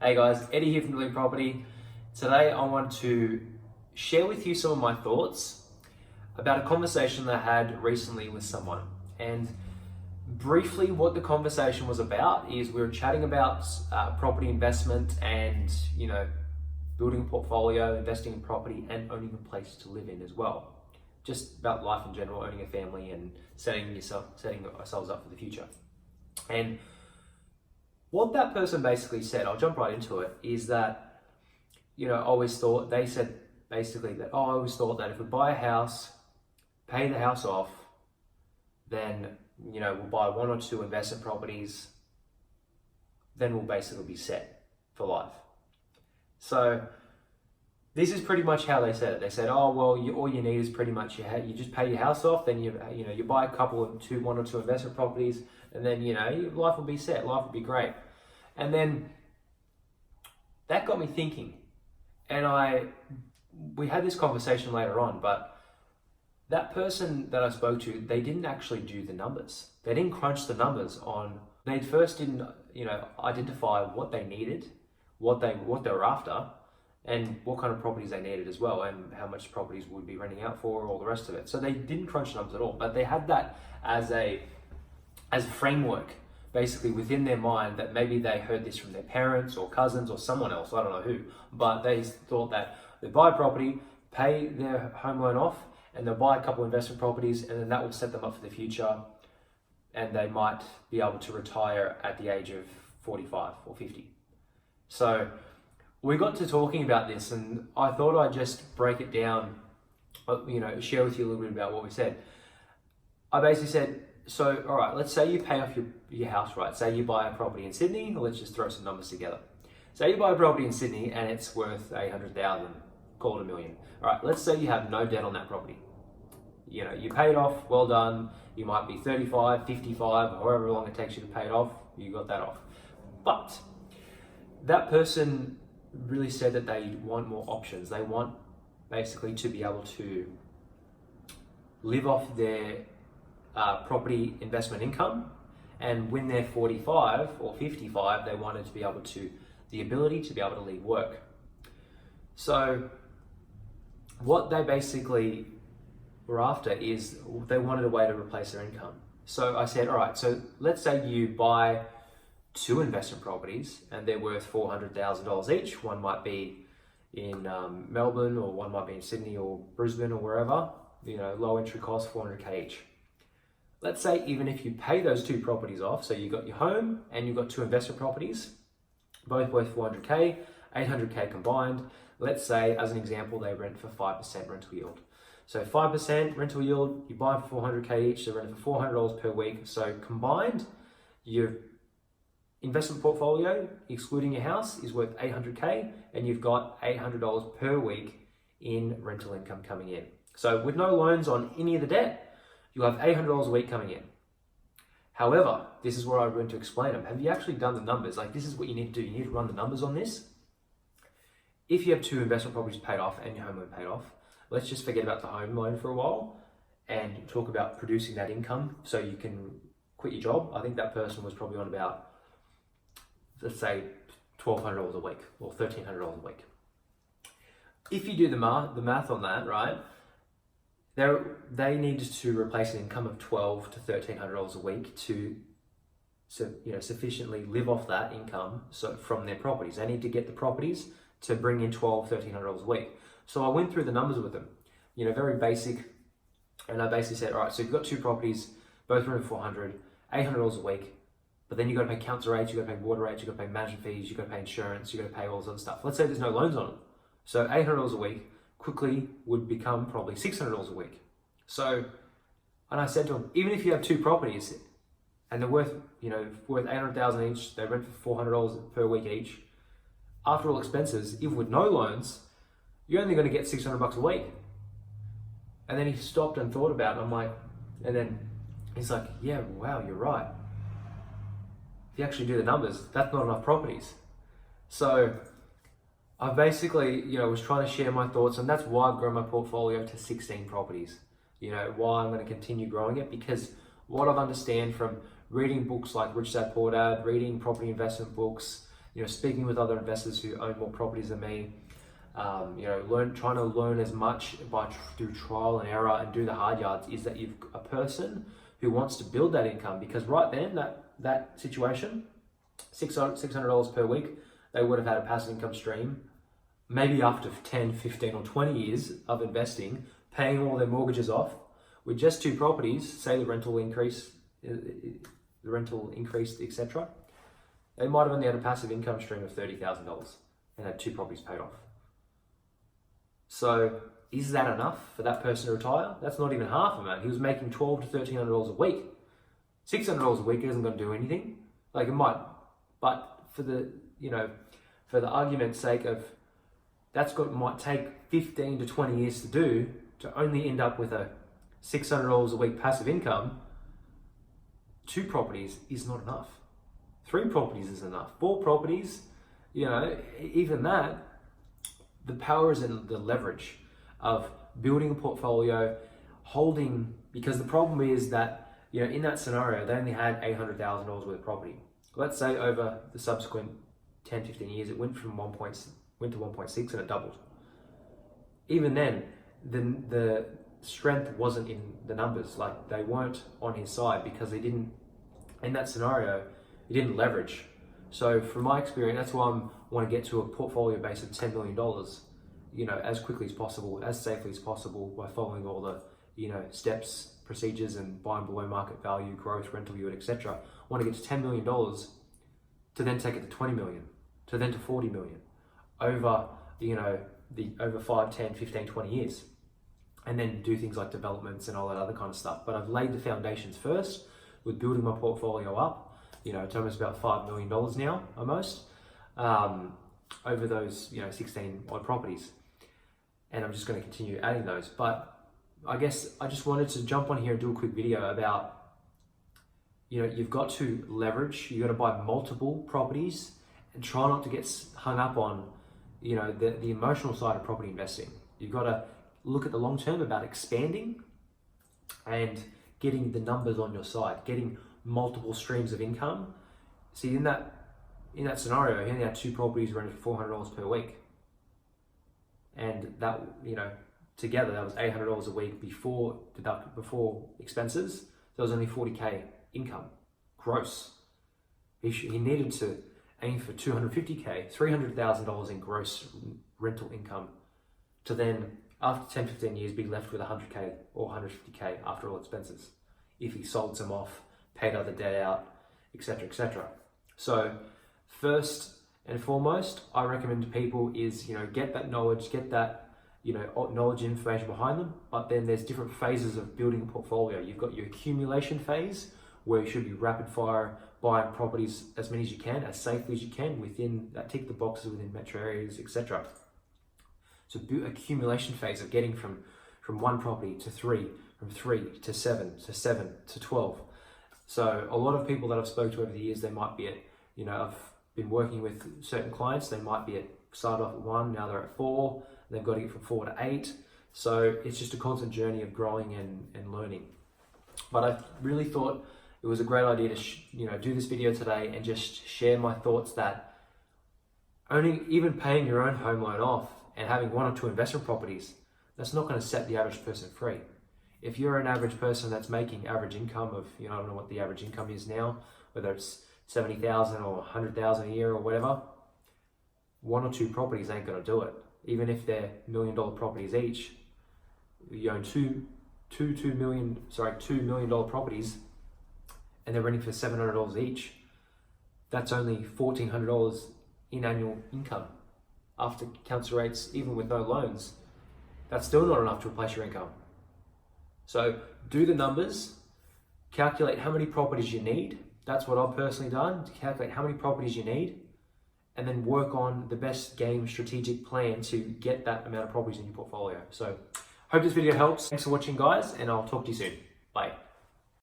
Hey guys, Eddie here from Dilleen Property. Today I want to share with you some of my thoughts about a conversation that I had recently with someone. And briefly what the conversation was about is we were chatting about property investment and, building a portfolio, investing in property and owning a place to live in as well. Just about life in general, owning a family and setting ourselves up for the future. And what that person basically said, I'll jump right into it, is that, they said basically that, I always thought that if we buy a house, pay the house off, then, we'll buy one or two investment properties, then we'll basically be set for life. So this is pretty much how they said it. They said, all you need is pretty much you just pay your house off, then you buy one or two investment properties, and then your life will be set, life will be great. And then that got me thinking, and we had this conversation later on, but that person that I spoke to, they didn't actually do the numbers. They didn't crunch the numbers they first didn't, identify what they needed, what they were after, and what kind of properties they needed as well, and how much properties would be renting out for, all the rest of it. So they didn't crunch the numbers at all, but they had that as a framework, basically within their mind, that maybe they heard this from their parents or cousins or someone else, I don't know who, but they thought that they buy a property, pay their home loan off, and they'll buy a couple investment properties, and then that will set them up for the future, and they might be able to retire at the age of 45 or 50. So we got to talking about this, and I thought I'd just break it down, share with you a little bit about what we said. I basically said, so, all right, let's say you pay off your house, right? Say you buy a property in Sydney, let's just throw some numbers together. Say you buy a property in Sydney and it's worth 800,000, call it $1 million. All right, let's say you have no debt on that property. You pay it off, well done. You might be 35, 55, however long it takes you to pay it off, you got that off. But that person really said that they want more options. They want basically to be able to live off their property investment income, and when they're 45 or 55, they wanted to be able to, the ability to be able to leave work. So what they basically were after is they wanted a way to replace their income. So I said, all right, so let's say you buy two investment properties and they're worth $400,000 each. One might be in Melbourne, or one might be in Sydney or Brisbane or wherever, low entry cost, $400K each. Let's say even if you pay those two properties off, so you got your home and you've got two investment properties, both worth $400K, $800K combined. Let's say, as an example, they rent for 5% rental yield. So 5% rental yield, you buy for $400K each, they rent for $400 per week. So combined, your investment portfolio, excluding your house, is worth $800K, and you've got $800 per week in rental income coming in. So with no loans on any of the debt, you'll have $800 a week coming in. However, this is where I went to explain them. Have you actually done the numbers? This is what you need to do. You need to run the numbers on this. If you have two investment properties paid off and your home loan paid off, let's just forget about the home loan for a while and talk about producing that income so you can quit your job. I think that person was probably on about, let's say, $1,200 a week or $1,300 a week. If you do the math on that, right, they need to replace an income of $1,200 to $1,300 a week to sufficiently live off that income from their properties. They need to get the properties to bring in $1,200, $1,300 a week. So I went through the numbers with them, very basic, and I basically said, all right, so you've got two properties, both rented for $800 a week, but then you've got to pay council rates, you've got to pay water rates, you've got to pay management fees, you've got to pay insurance, you've got to pay all this other stuff. Let's say there's no loans on them. So $800 a week quickly would become probably $600 a week. So, and I said to him, even if you have two properties and they're worth $800,000 each, they rent for $400 per week each, after all expenses, even with no loans, you're only going to get $600 a week. And then he stopped and thought about it, and then he's like, yeah, wow, you're right. If you actually do the numbers, that's not enough properties. So I basically, was trying to share my thoughts, and that's why I've grown my portfolio to 16 properties. Why I'm going to continue growing it, because what I've understand from reading books like Rich Dad Poor Dad, reading property investment books, speaking with other investors who own more properties than me, trying to learn as much through trial and error and do the hard yards, is that you've a person who wants to build that income. Because right then, that situation, $600 per week, they would have had a passive income stream, maybe after 10, 15 or 20 years of investing, paying all their mortgages off, with just 2 properties, say the rental increased, etc. They might have only had a passive income stream of $30,000 and had 2 properties paid off. So is that enough for that person to retire? That's not even half of it. He was making $1,200 to $1,300 a week. $600 a week isn't going to do anything. Like, it might, but for the argument's sake of might take 15 to 20 years to do, to only end up with a $600 a week passive income, 2 properties is not enough. 3 properties is enough. 4 properties, even that, the power is in the leverage of building a portfolio, holding, because the problem is that, in that scenario, they only had $800,000 worth of property. Let's say over the subsequent 10, 15 years, it went to 1.6 and it doubled. Even then, the strength wasn't in the numbers. Like, they weren't on his side because in that scenario, he didn't leverage. So from my experience, that's why I want to get to a portfolio base of $10 million, as quickly as possible, as safely as possible, by following all the, steps, procedures, and buying below market value, growth, rental yield, etc. I want to get to $10 million to then take it to 20 million, to then to 40 million over, over 5, 10, 15, 20 years. And then do things like developments and all that other kind of stuff. But I've laid the foundations first with building my portfolio up. It's almost about $5 million now, almost, over those, 16 odd properties. And I'm just going to continue adding those. But I guess I just wanted to jump on here and do a quick video about, you've got to leverage, you've got to buy multiple properties and try not to get hung up on, the emotional side of property investing. You've got to look at the long term about expanding and getting the numbers on your side, getting multiple streams of income. See, in that scenario, he only had 2 properties rented for $400 per week, and that, together that was $800 a week before expenses. So it was only $40K income gross. He needed to aim for $250K, $300,000 in gross rental income, to then, after 10, 15 years, be left with $100K or $150K after all expenses, if he sold some off, paid other debt out, etc., etc. So first and foremost, I recommend to people is, get that knowledge, get that, knowledge and information behind them. But then there's different phases of building a portfolio. You've got your accumulation phase, where you should be rapid fire buying properties as many as you can, as safely as you can, within that, tick the boxes within metro areas, etc. So accumulation phase of getting from 1 property to 3, from 3 to 7 to 7 to 12. So a lot of people that I've spoken to over the years, they might be at, I've been working with certain clients, they might be started off at 1, now they're at 4, they've got to get from 4 to 8. So it's just a constant journey of growing and learning. But I really thought it was a great idea to, do this video today and just share my thoughts that even paying your own home loan off and having 1 or 2 investment properties, that's not going to set the average person free. If you're an average person that's making average income of, I don't know what the average income is now, whether it's 70,000 or 100,000 a year or whatever, 1 or 2 properties ain't going to do it. Even if they're $1 million properties each, you own $2 million properties, and they're renting for $700 each. That's only $1,400 in annual income after council rates, even with no loans. That's still not enough to replace your income. So do the numbers, calculate how many properties you need. That's what I've personally done, to calculate how many properties you need, and then work on the best game strategic plan to get that amount of properties in your portfolio. So hope this video helps. Thanks for watching, guys, and I'll talk to you soon. Bye.